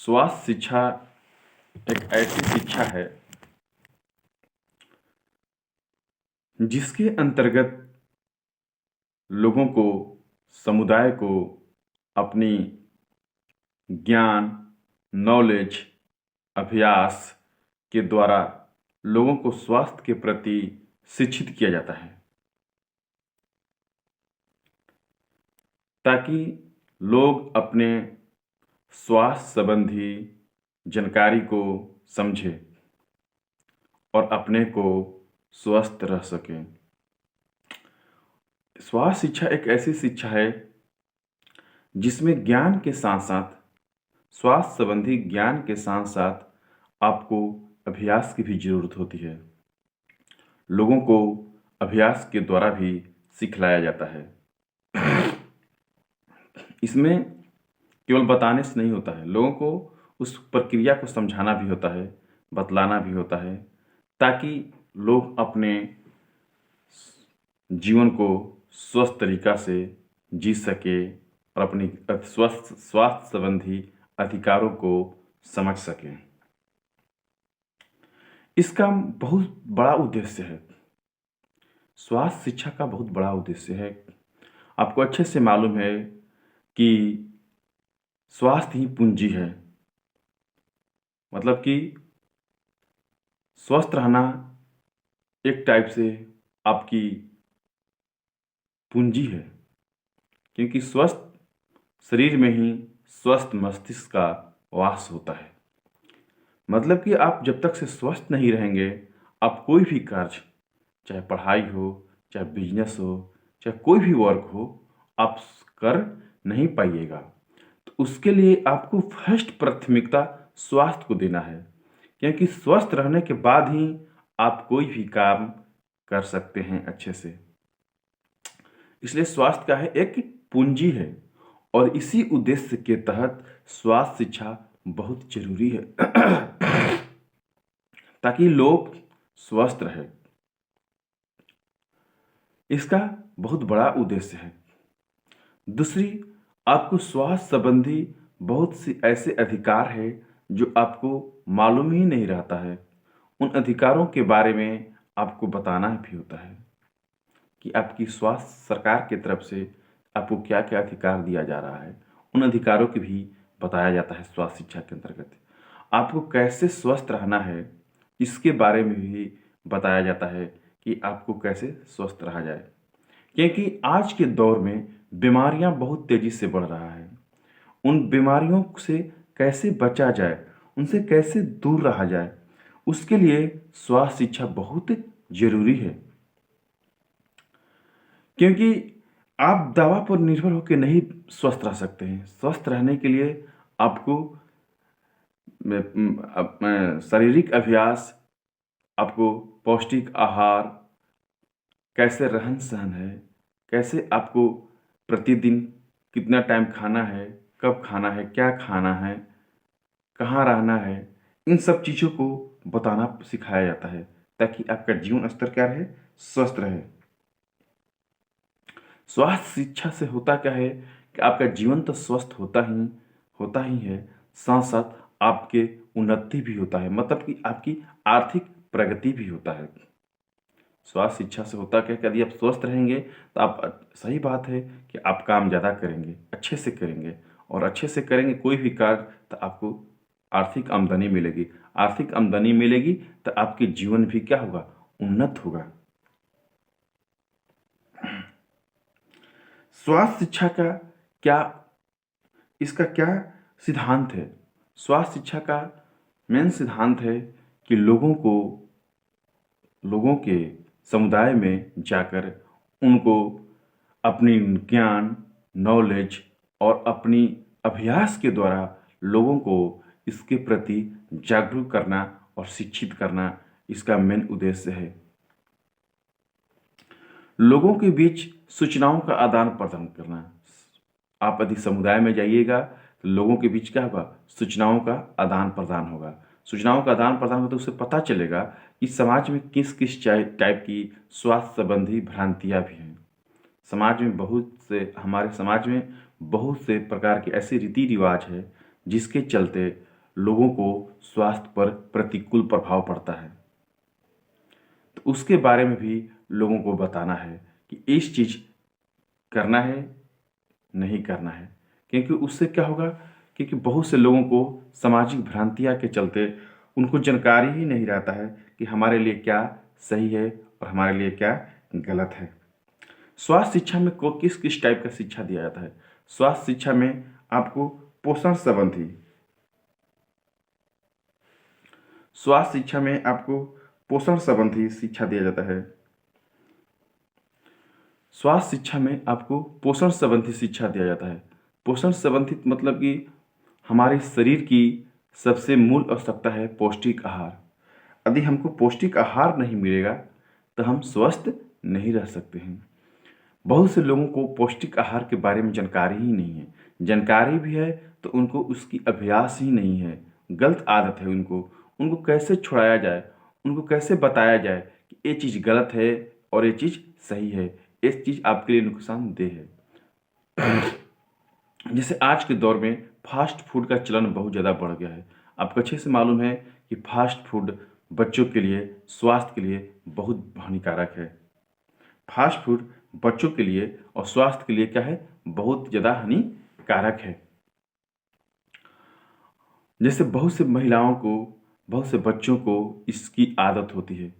स्वास्थ्य शिक्षा एक ऐसी शिक्षा है जिसके अंतर्गत लोगों को, समुदाय को अपनी ज्ञान, नॉलेज, अभ्यास के द्वारा लोगों को स्वास्थ्य के प्रति शिक्षित किया जाता है ताकि लोग अपने स्वास्थ्य संबंधी जानकारी को समझें और अपने को स्वस्थ रह सकें। स्वास्थ्य शिक्षा एक ऐसी शिक्षा है जिसमें ज्ञान के साथ साथ, स्वास्थ्य संबंधी ज्ञान के साथ साथ आपको अभ्यास की भी ज़रूरत होती है। लोगों को अभ्यास के द्वारा भी सिखलाया जाता है। इसमें केवल बताने से नहीं होता है, लोगों को उस प्रक्रिया को समझाना भी होता है, बतलाना भी होता है, ताकि लोग अपने जीवन को स्वस्थ तरीका से जी सके और अपनी स्वास्थ्य संबंधी अधिकारों को समझ सकें। इसका बहुत बड़ा उद्देश्य है, स्वास्थ्य शिक्षा का बहुत बड़ा उद्देश्य है। आपको अच्छे से मालूम है कि स्वास्थ्य ही पूंजी है, मतलब कि स्वस्थ रहना एक टाइप से आपकी पूंजी है, क्योंकि स्वस्थ शरीर में ही स्वस्थ मस्तिष्क का वास होता है। मतलब कि आप जब तक से स्वस्थ नहीं रहेंगे, आप कोई भी कार्य, चाहे पढ़ाई हो, चाहे बिजनेस हो, चाहे कोई भी वर्क हो, आप कर नहीं पाइएगा। तो उसके लिए आपको फर्स्ट प्राथमिकता स्वास्थ्य को देना है, क्योंकि स्वस्थ रहने के बाद ही आप कोई भी काम कर सकते हैं अच्छे से। इसलिए स्वास्थ्य का है, एक पूंजी है, और इसी उद्देश्य के तहत स्वास्थ्य शिक्षा बहुत जरूरी है ताकि लोग स्वस्थ रहे। इसका बहुत बड़ा उद्देश्य है। दूसरी, आपको स्वास्थ्य संबंधी बहुत सी ऐसे अधिकार है जो आपको मालूम ही नहीं रहता है। उन अधिकारों के बारे में आपको बताना भी होता है कि आपकी स्वास्थ्य सरकार की तरफ से आपको क्या क्या अधिकार दिया जा रहा है। उन अधिकारों की भी बताया जाता है स्वास्थ्य शिक्षा के अंतर्गत। आपको कैसे स्वस्थ रहना है, इसके बारे में भी बताया जाता है कि आपको कैसे स्वस्थ रहा जाए, क्योंकि आज के दौर में बीमारियां बहुत तेजी से बढ़ रहा है। उन बीमारियों से कैसे बचा जाए, उनसे कैसे दूर रहा जाए, उसके लिए स्वास्थ्य शिक्षा बहुत जरूरी है। क्योंकि आप दवा पर निर्भर होकर नहीं स्वस्थ रह सकते हैं। स्वस्थ रहने के लिए आपको शारीरिक अभ्यास, आपको पौष्टिक आहार, कैसे रहन सहन है, कैसे आपको प्रतिदिन कितना टाइम खाना है, कब खाना है, क्या खाना है, कहाँ रहना है, इन सब चीज़ों को बताना सिखाया जाता है ताकि आपका जीवन स्तर क्या रहे, स्वस्थ रहे। स्वास्थ्य शिक्षा से होता क्या है कि आपका जीवन तो स्वस्थ होता ही है, साथ साथ आपके उन्नति भी होता है, मतलब कि आपकी आर्थिक प्रगति भी होता है। स्वास्थ्य शिक्षा से होता क्या, यदि आप स्वस्थ रहेंगे तो आप, सही बात है कि आप काम ज़्यादा करेंगे, अच्छे से करेंगे, और अच्छे से करेंगे कोई भी कार्य तो आपको आर्थिक आमदनी मिलेगी। आर्थिक आमदनी मिलेगी तो आपके जीवन भी क्या होगा, उन्नत होगा। स्वास्थ्य शिक्षा का क्या, इसका क्या सिद्धांत है? स्वास्थ्य शिक्षा का मेन सिद्धांत है कि लोगों के समुदाय में जाकर उनको अपनी ज्ञान, नॉलेज और अपनी अभ्यास के द्वारा लोगों को इसके प्रति जागरूक करना और शिक्षित करना, इसका मेन उद्देश्य है। लोगों के बीच सूचनाओं का आदान प्रदान करना। आप यदि समुदाय में जाइएगा तो लोगों के बीच क्या होगा, सूचनाओं का आदान प्रदान होगा। सूचनाओं का आदान प्रदान होगा तो उससे पता चलेगा कि समाज में किस किस टाइप की स्वास्थ्य संबंधी भ्रांतियाँ भी हैं। हमारे समाज में बहुत से प्रकार के ऐसे रीति रिवाज है जिसके चलते लोगों को स्वास्थ्य पर प्रतिकूल प्रभाव पड़ता है, तो उसके बारे में भी लोगों को बताना है कि इस चीज़ करना है, नहीं करना है। क्योंकि उससे क्या होगा, क्योंकि बहुत से लोगों को सामाजिक भ्रांतियाँ के चलते उनको जानकारी ही नहीं रहता है कि हमारे लिए क्या सही है और हमारे लिए क्या गलत है। स्वास्थ्य शिक्षा में को किस किस टाइप का शिक्षा दिया जाता है? स्वास्थ्य शिक्षा में आपको पोषण संबंधी, स्वास्थ्य शिक्षा में आपको पोषण संबंधी शिक्षा दिया जाता है। स्वास्थ्य शिक्षा में आपको पोषण संबंधी शिक्षा दिया जाता है। पोषण संबंधित मतलब कि हमारे शरीर की सबसे मूल आवश्यकता है पौष्टिक आहार। यदि हमको पौष्टिक आहार नहीं मिलेगा तो हम स्वस्थ नहीं रह सकते हैं। बहुत से लोगों को पौष्टिक आहार के बारे में जानकारी ही नहीं है। जानकारी भी है तो उनको उसकी अभ्यास ही नहीं है। गलत आदत है उनको। उनको कैसे छुड़ाया जाए, उनको कैसे बताया जाए कि ये चीज़ गलत है और ये चीज़ सही है, ये चीज़ आपके लिए नुकसानदेह है। जैसे आज के दौर में फास्ट फूड का चलन बहुत ज़्यादा बढ़ गया है। आपको अच्छे से मालूम है कि फास्ट फूड बच्चों के लिए, स्वास्थ्य के लिए बहुत हानिकारक है। फास्ट फूड बच्चों के लिए और स्वास्थ्य के लिए क्या है, बहुत ज़्यादा हानिकारक है। जैसे बहुत से महिलाओं को, बहुत से बच्चों को इसकी आदत होती है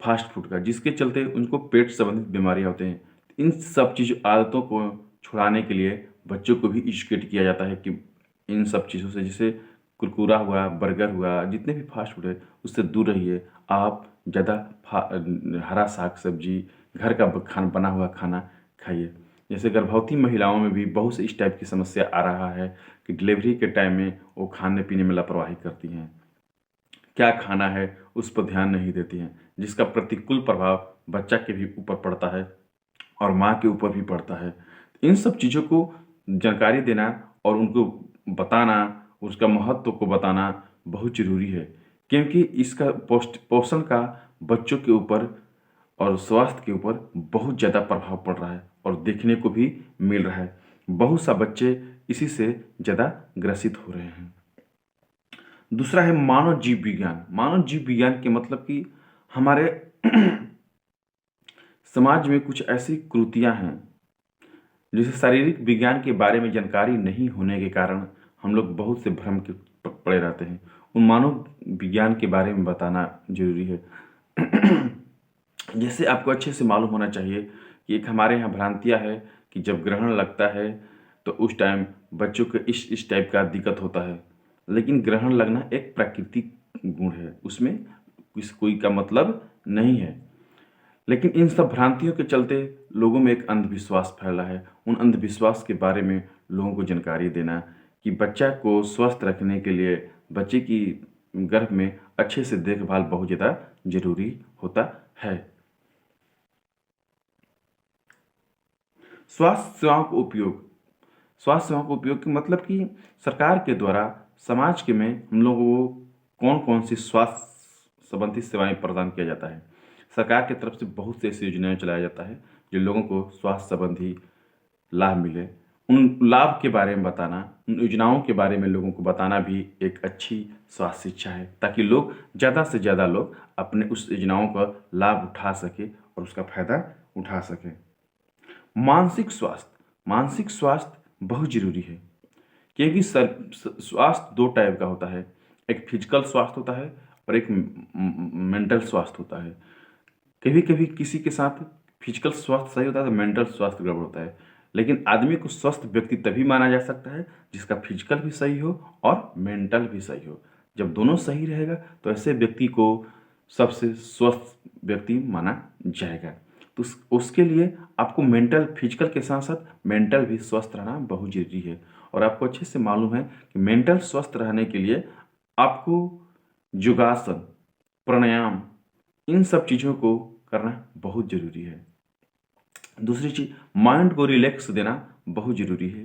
फास्ट फूड का, जिसके चलते उनको पेट संबंधित बीमारियां होते हैं। इन सब चीज़ आदतों को छुड़ाने के लिए बच्चों को भी एजुकेट किया जाता है कि इन सब चीज़ों से, जैसे कुरकुरा हुआ, बर्गर हुआ, जितने भी फास्ट फूड है उससे दूर रहिए। आप ज़्यादा हरा साग सब्जी, घर का खाना, बना हुआ खाना खाइए। जैसे गर्भवती महिलाओं में भी बहुत से इस टाइप की समस्या आ रहा है कि डिलीवरी के टाइम में वो खाने पीने में लापरवाही करती हैं, क्या खाना है उस पर ध्यान नहीं देती हैं, जिसका प्रतिकूल प्रभाव बच्चा के भी ऊपर पड़ता है और माँ के ऊपर भी पड़ता है। इन सब चीज़ों को जानकारी देना और उनको बताना, उसका महत्व को बताना बहुत ज़रूरी है। क्योंकि इसका पोषण का बच्चों के ऊपर और स्वास्थ्य के ऊपर बहुत ज़्यादा प्रभाव पड़ रहा है और देखने को भी मिल रहा है। बहुत सा बच्चे इसी से ज़्यादा ग्रसित हो रहे हैं। दूसरा है मानव जीव विज्ञान। मानव जीव विज्ञान के मतलब कि हमारे समाज में कुछ ऐसी कृतियां हैं, जैसे शारीरिक विज्ञान के बारे में जानकारी नहीं होने के कारण हम लोग बहुत से भ्रम के पड़े रहते हैं। उन मानव विज्ञान के बारे में बताना जरूरी है। जैसे आपको अच्छे से मालूम होना चाहिए कि एक हमारे यहाँ भ्रांतियाँ है कि जब ग्रहण लगता है तो उस टाइम बच्चों को इस टाइप का दिक्कत होता है। लेकिन ग्रहण लगना एक प्राकृतिक गुण है, उसमें कोई का मतलब नहीं है। लेकिन इन सब भ्रांतियों के चलते लोगों में एक अंधविश्वास फैला है। उन अंधविश्वास के बारे में लोगों को जानकारी देना कि बच्चा को स्वस्थ रखने के लिए बच्चे की गर्भ में अच्छे से देखभाल बहुत ज़्यादा जरूरी होता है। स्वास्थ्य सेवाओं का उपयोग, स्वास्थ्य सेवाओं का उपयोग के मतलब कि सरकार के द्वारा समाज के में हम लोगों को कौन कौन सी स्वास्थ्य संबंधी सेवाएं प्रदान किया जाता है। सरकार की तरफ से बहुत से ऐसी योजनाएं चलाया जाता है जो लोगों को स्वास्थ्य संबंधी लाभ मिले। उन लाभ के बारे में बताना, उन योजनाओं के बारे में लोगों को बताना भी एक अच्छी स्वास्थ्य शिक्षा है, ताकि लोग ज़्यादा से ज़्यादा लोग अपने उस योजनाओं का लाभ उठा सके और उसका फायदा उठा सके। मानसिक स्वास्थ्य, मानसिक स्वास्थ्य बहुत जरूरी है क्योंकि स्वास्थ्य दो टाइप का होता है। एक फिजिकल स्वास्थ्य होता है और एक मेंटल स्वास्थ्य होता है। कभी कभी किसी के साथ फिजिकल स्वास्थ्य सही होता है तो मेंटल स्वास्थ्य गड़बड़ होता है। लेकिन आदमी को स्वस्थ व्यक्ति तभी माना जा सकता है जिसका फिजिकल भी सही हो और मेंटल भी सही हो। जब दोनों सही रहेगा तो ऐसे व्यक्ति को सबसे स्वस्थ व्यक्ति माना जाएगा। तो उसके लिए आपको मेंटल, फिजिकल के साथ साथ मेंटल भी स्वस्थ रहना बहुत जरूरी है। और आपको अच्छे से मालूम है कि मेंटल स्वस्थ रहने के लिए आपको योगासन, प्राणायाम, इन सब चीज़ों को करना बहुत ज़रूरी है। दूसरी चीज़, माइंड को रिलैक्स देना बहुत ज़रूरी है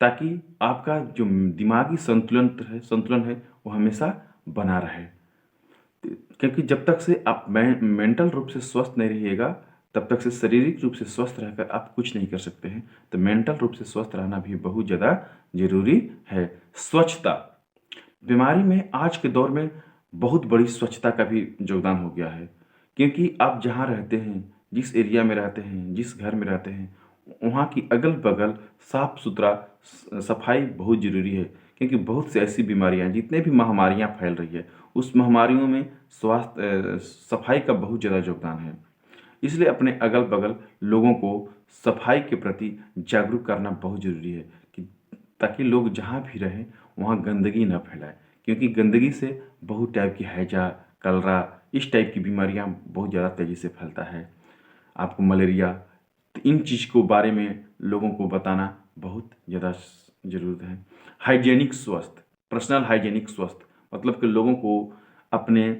ताकि आपका जो दिमागी संतुलन है वो हमेशा बना रहे। क्योंकि जब तक से आप मेंटल रूप से स्वस्थ नहीं रहिएगा तब तक से शारीरिक रूप से स्वस्थ रहकर आप कुछ नहीं कर सकते हैं। तो मेंटल रूप से स्वस्थ रहना भी बहुत ज़्यादा जरूरी है। स्वच्छता, बीमारी में आज के दौर में बहुत बड़ी स्वच्छता का भी योगदान हो गया है, क्योंकि आप जहाँ रहते हैं, जिस एरिया में रहते हैं, जिस घर में रहते हैं, वहाँ की अगल-बगल साफ-सुथरा सफाई बहुत ज़रूरी है, क्योंकि बहुत सी ऐसी बीमारियाँ जितने भी महामारियाँ फैल रही है, उस महामारियों में सफाई का बहुत ज़्यादा योगदान है। इसलिए अपने अगल-बगल लोगों को सफाई के प्रति जागरूक करना बहुत ज़रूरी है कि ताकि लोग जहाँ भी रहें वहाँ गंदगी न फैलाएं, क्योंकि गंदगी से बहुत टाइप की हैजा, कलरा इस टाइप की बीमारियाँ बहुत ज़्यादा तेज़ी से फैलता है। आपको मलेरिया, तो इन चीज़ को बारे में लोगों को बताना बहुत ज़्यादा ज़रूरत है। हाइजीनिक स्वास्थ्य, पर्सनल हाइजीनिक स्वास्थ्य मतलब कि लोगों को अपने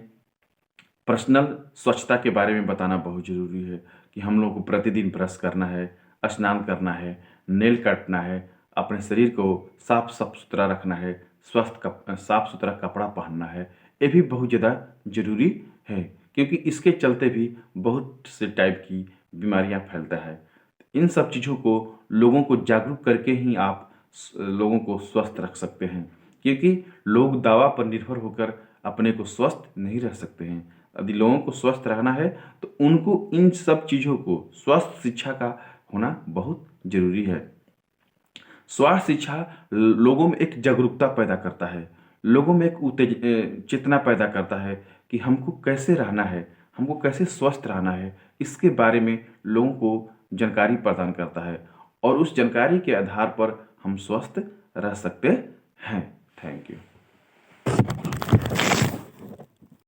पर्सनल स्वच्छता के बारे में बताना बहुत ज़रूरी है कि हम लोग को प्रतिदिन ब्रश करना है, स्नान करना है, नेल काटना है, अपने शरीर को साफ साफ सुथरा रखना है, साफ सुथरा कपड़ा पहनना है। ये भी बहुत ज़्यादा ज़रूरी है, क्योंकि इसके चलते भी बहुत से टाइप की बीमारियां फैलता है। इन सब चीज़ों को लोगों को जागरूक करके ही आप लोगों को स्वस्थ रख सकते हैं, क्योंकि लोग दवा पर निर्भर होकर अपने को स्वस्थ नहीं रह सकते हैं। यदि लोगों को स्वस्थ रहना है तो उनको इन सब चीज़ों को स्वास्थ्य शिक्षा का होना बहुत ज़रूरी है। स्वास्थ्य शिक्षा लोगों में एक जागरूकता पैदा करता है, लोगों में एक चेतना पैदा करता है कि हमको कैसे रहना है, हमको कैसे स्वस्थ रहना है, इसके बारे में लोगों को जानकारी प्रदान करता है और उस जानकारी के आधार पर हम स्वस्थ रह सकते हैं। Thank you.